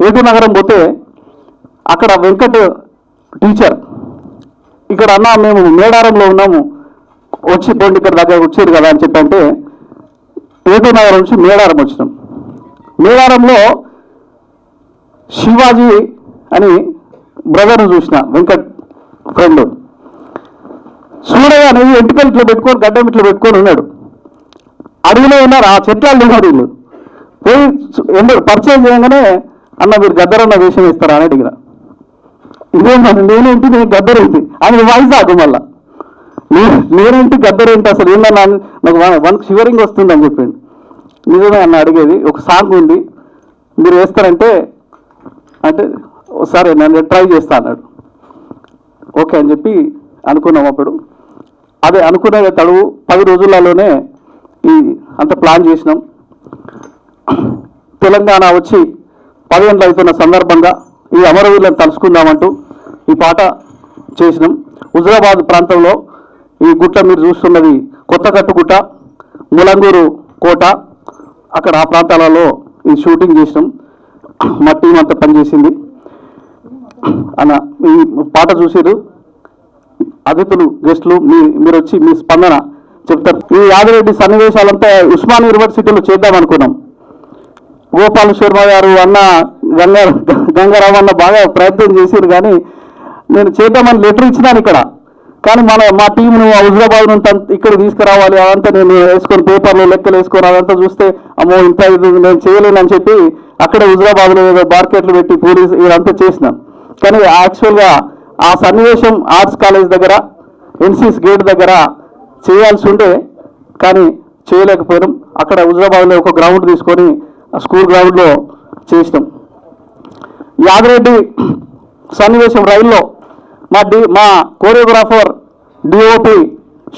ఏటూ నగరం పోతే అక్కడ వెంకట్ టీచర్ ఇక్కడ అన్న మేము మేడారంలో ఉన్నాము వచ్చి పోండి ఇక్కడ దగ్గర వచ్చారు కదా అని చెప్పంటే ఏటూ నగరం నుంచి మేడారం వచ్చినాం. మేడారంలో శివాజీ అని బ్రదర్ను చూసిన వెంకట్ ఫ్రెండ్ సూడయ్య అనేది ఎంటికలు ఇట్లా పెట్టుకొని గడ్డం ఇట్లా పెట్టుకొని ఉన్నాడు. అడవిలో ఉన్నారు, ఆ చెట్లాలు ఉన్నారు. వీళ్ళు పోయి పరిచయం చేయగానే అన్న మీరు గద్దరన్న వేషం ఇస్తారా అని అడిగిన. ఇదేంటి నేనేంటి నేను గద్దరేంటి అని వాయిస్ ఆకు మళ్ళా నేనేంటి గద్దరేంటి అసలు ఏంటన్నా నాకు వన్ షివరింగ్ వస్తుందని చెప్పిండు. నిజమే అన్న అడిగేది ఒక సాంగ్ ఉంది మీరు వేస్తారంటే అంటే సరే నేను ట్రై చేస్తా అన్నాడు. ఓకే అని చెప్పి అనుకున్నాం. అప్పుడు అదే అనుకునే తడువు 10 రోజులలోనే ఈ అంత ప్లాన్ చేసినాం. తెలంగాణ వచ్చి 10 ఏళ్ళు అవుతున్న సందర్భంగా ఈ అమరవీరులను తలుసుకుందామంటూ ఈ పాట చేసినాం. హుజరాబాద్ ప్రాంతంలో ఈ గుట్ట మీరు చూస్తున్నది కొత్తకట్టు గుట్ట, ములంగూరు కోట, అక్కడ ఆ ప్రాంతాలలో ఈ షూటింగ్ చేసినాం. మా టీం అంతా పనిచేసింది అన్న. ఈ పాట చూసారు అతిథులు గెస్టులు మీరు వచ్చి మీ స్పందన చెప్తారు. ఈ యాదరెడ్డి సన్నివేశాలంతా ఉస్మానియా యూనివర్సిటీలో చేద్దాం అనుకున్నాం. గోపాల్ శర్మ గారు అన్న గంగారావు అన్న బాగా ప్రయత్నం చేశారు కానీ నేను చేద్దామని లెటర్ ఇచ్చినాను ఇక్కడ. కానీ మా టీంను హుజరాబాద్ నుంచి ఇక్కడ తీసుకురావాలి అదంతా నేను వేసుకొని పేపర్లో లెక్కలు వేసుకొని అదంతా చూస్తే అమ్మో ఇంత ఇది నేను చేయలేనని చెప్పి అక్కడే హుజరాబాద్లో ఏదో మార్కెట్లు పెట్టి పోలీసు ఇదంతా చేసినాను. కానీ యాక్చువల్గా ఆ సన్నివేశం ఆర్ట్స్ కాలేజ్ దగ్గర ఎన్సీఎస్ గేట్ దగ్గర చేయాల్సి ఉండే కానీ చేయలేకపోయినాం. అక్కడ హుజరాబాద్లో ఒక గ్రౌండ్ తీసుకొని స్కూల్ గ్రౌండ్లో చేసినాం. యాదరెడ్డి సన్నివేశం రైల్లో మా కోరియోగ్రాఫర్ డిఓపి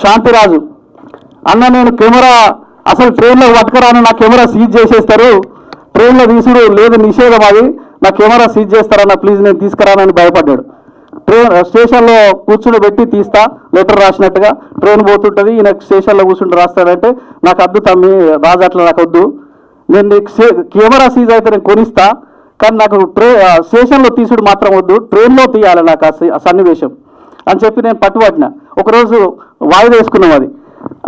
శాంతిరాజు అన్న నేను కెమెరా అసలు ట్రైన్లో పట్టుకురాను, నా కెమెరా సీజ్ చేసేస్తారు, ట్రైన్లో తీసుడు లేదు నిషేధం, అది నా కెమెరా సీజ్ చేస్తారన్న ప్లీజ్ నేను తీసుకురానని భయపడ్డాడు. ట్రైన్ స్టేషన్లో కూర్చుని పెట్టి తీస్తా లెటర్ రాసినట్టుగా ట్రైన్ పోతుంటుంది ఈయన స్టేషన్లో కూర్చుంటూ రాస్తాడంటే నాకు వద్దు తమ్మి రాజు అట్లా నాకు వద్దు, నేను నీకు కెమెరా సీజ్ అయితే నేను కొనిస్తా కానీ నాకు స్టేషన్లో తీసుడు మాత్రం వద్దు, ట్రైన్లో తీయాలి నాకు ఆ సన్నివేశం అని చెప్పి నేను పట్టుబట్టిన. ఒకరోజు వాయిదా వేసుకున్నాం అది.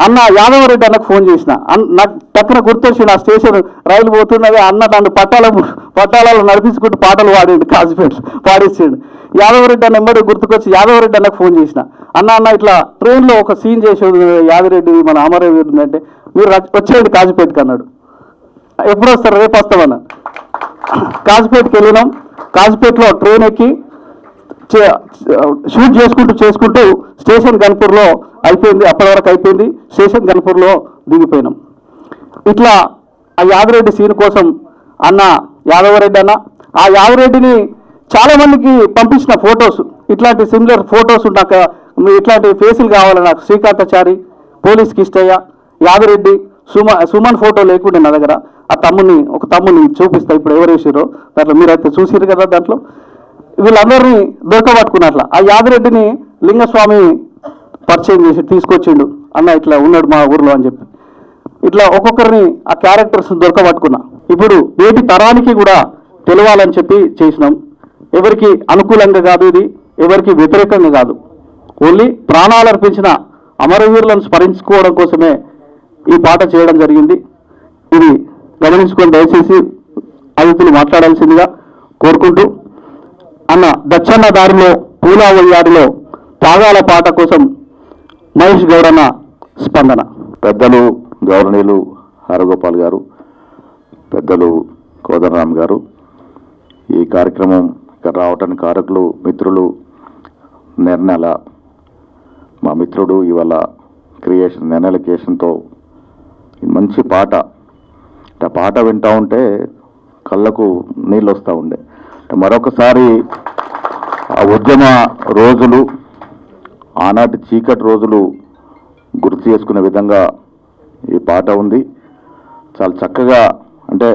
అన్న యాదవరెడ్డి అన్నకు ఫోన్ చేసిన, నాకు పక్కన గుర్తొచ్చింది ఆ స్టేషన్ రైలు పోతున్నది, అన్న నన్ను పట్టాలలో నడిపించుకుంటూ పాటలు పాడిండు, కాజుపేట పాడిస్తాడు. యాదవరెడ్డి అన్న ఎమ్మడి గుర్తుకొచ్చి యాదవరెడ్డి అన్నకు ఫోన్ చేసిన, అన్న ఇట్లా ట్రైన్లో ఒక సీన్ చేసేది యాదరెడ్డి మన అమరవీరు ఉందంటే మీరు వచ్చేయండి కాజుపేటకి అన్నాడు. ఎప్పుడు వస్తారు? రేపు వస్తామన్నా. కాజుపేటకి వెళ్ళినాం. కాజుపేటలో ట్రైన్ ఎక్కి షూట్ చేసుకుంటూ స్టేషన్ గన్పూర్లో అయిపోయింది. అప్పటి వరకు అయిపోయింది. స్టేషన్ గన్పూర్లో దిగిపోయినాం. ఇట్లా ఆ యాదరెడ్డి సీన్ కోసం అన్న యాదవరెడ్డి అన్న ఆ యాదరెడ్డిని చాలామందికి పంపించిన ఫొటోస్, ఇట్లాంటి సిమిలర్ ఫొటోస్ నాకు ఇట్లాంటి ఫేసులు కావాలి నాకు. శ్రీకాంతాచారి, పోలీస్ కిష్టయ్య, యాదరెడ్డి, సుమన్ ఫోటో లేకుండే నా దగ్గర. ఆ ఒక తమ్ముని చూపిస్తా ఇప్పుడు ఎవరు వేసారో దాంట్లో, మీరైతే చూసిరు కదా దాంట్లో. వీళ్ళందరినీ దొరకబట్టుకున్నట్ల ఆ యాదరెడ్డిని లింగస్వామి పరిచయం చేసి తీసుకొచ్చిండు, అన్న ఇట్లా ఉన్నాడు మా ఊర్లో అని చెప్పి. ఇట్లా ఒక్కొక్కరిని ఆ క్యారెక్టర్స్ దొరకబట్టుకున్నా. ఇప్పుడు నేటి తరానికి కూడా తెలవాలని చెప్పి చేసినాం. ఎవరికి అనుకూలంగా కాదు ఇది, ఎవరికి వ్యతిరేకంగా కాదు. ఓన్లీ ప్రాణాలు అర్పించిన అమరవీరులను స్మరించుకోవడం కోసమే ఈ పాట చేయడం జరిగింది. ఇది గమనించుకొని దయచేసి అతిథులు మాట్లాడాల్సిందిగా కోరుకుంటూ, అన్న దచ్చన్న దారిలో పూలా వయ్యారిలో త్యాగాల పాట కోసం మహేష్ గౌరన్న స్పందన. పెద్దలు గౌరవనీయులు హరగోపాల్ గారు, పెద్దలు కోదండరామ్ గారు, ఈ కార్యక్రమం ఇక్కడ రావటానికి కారకులు మిత్రులు నిర్ణయాల మా మిత్రుడు ఇవాళ నిర్ణయాల క్రియేషన్తో మంచి పాట. ఆ పాట వింటూ ఉంటే కళ్ళకు నీళ్ళు వస్తూ ఉండే. మరొకసారి ఆ ఉద్యమ రోజులు, ఆనాటి చీకటి రోజులు గుర్తు చేసుకునే విధంగా ఈ పాట ఉంది. చాలా చక్కగా, అంటే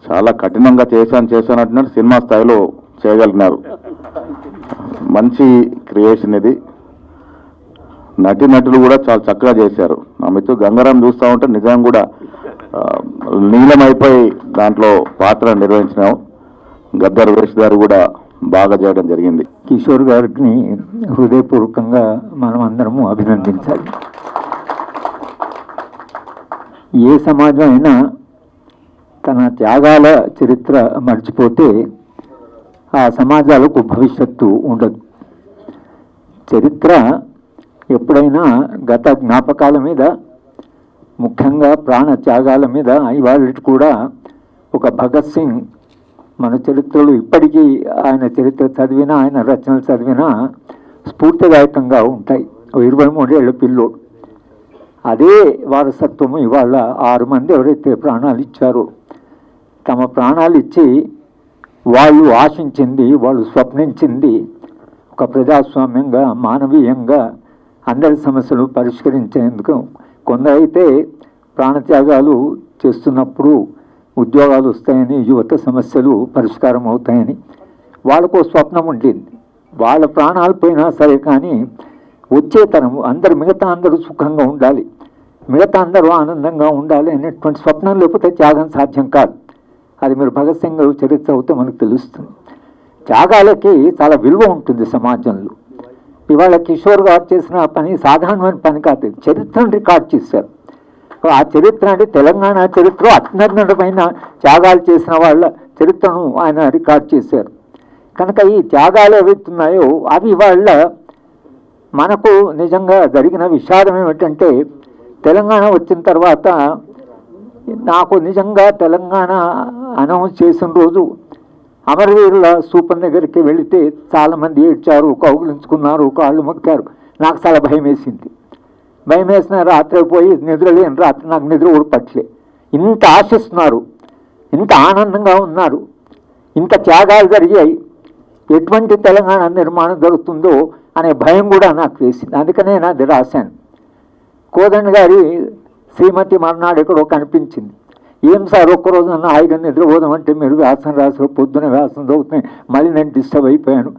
చాలా కఠినంగా చేశాను అంటున్నారు, సినిమా స్థాయిలో చేయగలిగినారు. మంచి క్రియేషన్ ఇది. నటులు కూడా చాలా చక్కగా చేశారు. మా మిత్రుడు గంగారాం చూస్తూ ఉంటే నిజంగా కూడా నీలమైపోయి దాంట్లో పాత్ర నిర్వహించినాం. గద్దర్ వేష్ గారు కూడా బాగా చేయడం జరిగింది. కిషోర్ గారిని హృదయపూర్వకంగా మనం అందరము అభినందించాలి. ఏ సమాజం అయినా తన త్యాగాల చరిత్ర మర్చిపోతే ఆ సమాజాలకు భవిష్యత్తు ఉండదు. చరిత్ర ఎప్పుడైనా గత జ్ఞాపకాల మీద, ముఖ్యంగా ప్రాణ త్యాగాల మీద ఇవాళ కూడా ఒక భగత్ సింగ్ మన చరిత్రలు ఇప్పటికీ ఆయన చరిత్ర చదివినా, ఆయన రచనలు చదివినా స్ఫూర్తిదాయకంగా ఉంటాయి. 23 ఏళ్ళ పిల్లోడు. అదే వారసత్వము ఇవాళ 6 మంది ఎవరైతే ప్రాణాలు ఇచ్చారో, తమ ప్రాణాలు ఇచ్చి వాళ్ళు ఆశించింది, వాళ్ళు స్వప్నించింది ఒక ప్రజాస్వామ్యంగా, మానవీయంగా అందరి సమస్యలు పరిష్కరించేందుకు. కొందరైతే ప్రాణత్యాగాలు చేస్తున్నప్పుడు ఉద్యోగాలు వస్తాయని, యువత సమస్యలు పరిష్కారం అవుతాయని వాళ్ళకు స్వప్నం ఉండింది. వాళ్ళ ప్రాణాలు పోయినా సరే కానీ వచ్చే తరము మిగతా అందరూ సుఖంగా ఉండాలి, మిగతా అందరూ ఆనందంగా ఉండాలి అనేటువంటి స్వప్నం లేకపోతే త్యాగం సాధ్యం కాదు. అది మీరు భగత్ సింగ్ చరిత్ర అవుతే మనకు తెలుస్తుంది. త్యాగాలకి చాలా విలువ ఉంటుంది సమాజంలో. ఇవాళ కిషోర్ గారు చేసిన పని సాధారణమైన పని కాదు, చరిత్రను రికార్డ్ చేశారు. ఆ చరిత్ర అంటే తెలంగాణ చరిత్ర అత్యున్నతమైన త్యాగాలు చేసిన వాళ్ళ చరిత్రను ఆయన రికార్డ్ చేశారు. కనుక ఈ త్యాగాలు ఏవైతున్నాయో అవి వాళ్ళ మనకు నిజంగా జరిగిన విషాదం ఏమిటంటే, తెలంగాణ వచ్చిన తర్వాత నాకు నిజంగా తెలంగాణ అనౌన్స్ చేసిన రోజు అమరవీరుల స్థూపం దగ్గరికి వెళితే చాలామంది ఏడ్చారు, కౌగులించుకున్నారు, కాళ్ళు మొక్కారు. నాకు చాలా భయం వేసింది. భయం వేసిన రాత్రి పోయి నిద్రలేని రాత్రి నాకు నిద్ర కూడా పట్టలే. ఇంత ఆశిస్తున్నారు, ఇంత ఆనందంగా ఉన్నారు, ఇంత త్యాగాలు జరిగాయి, ఎటువంటి తెలంగాణ నిర్మాణం జరుగుతుందో అనే భయం కూడా నాకు వేసింది. అందుకనే నేను అది రాశాను. కోదండ గారి శ్రీమతి మర్నాడు ఎక్కడో కనిపించింది. ఏం సార్ ఒక్కరోజు నన్ను హాయిగా నిద్రపోదామంటే మీరు వ్యాసం రాసారు, పొద్దున వ్యాసం చదువుతున్నాయి, మళ్ళీ నేను డిస్టర్బ్ అయిపోయాను.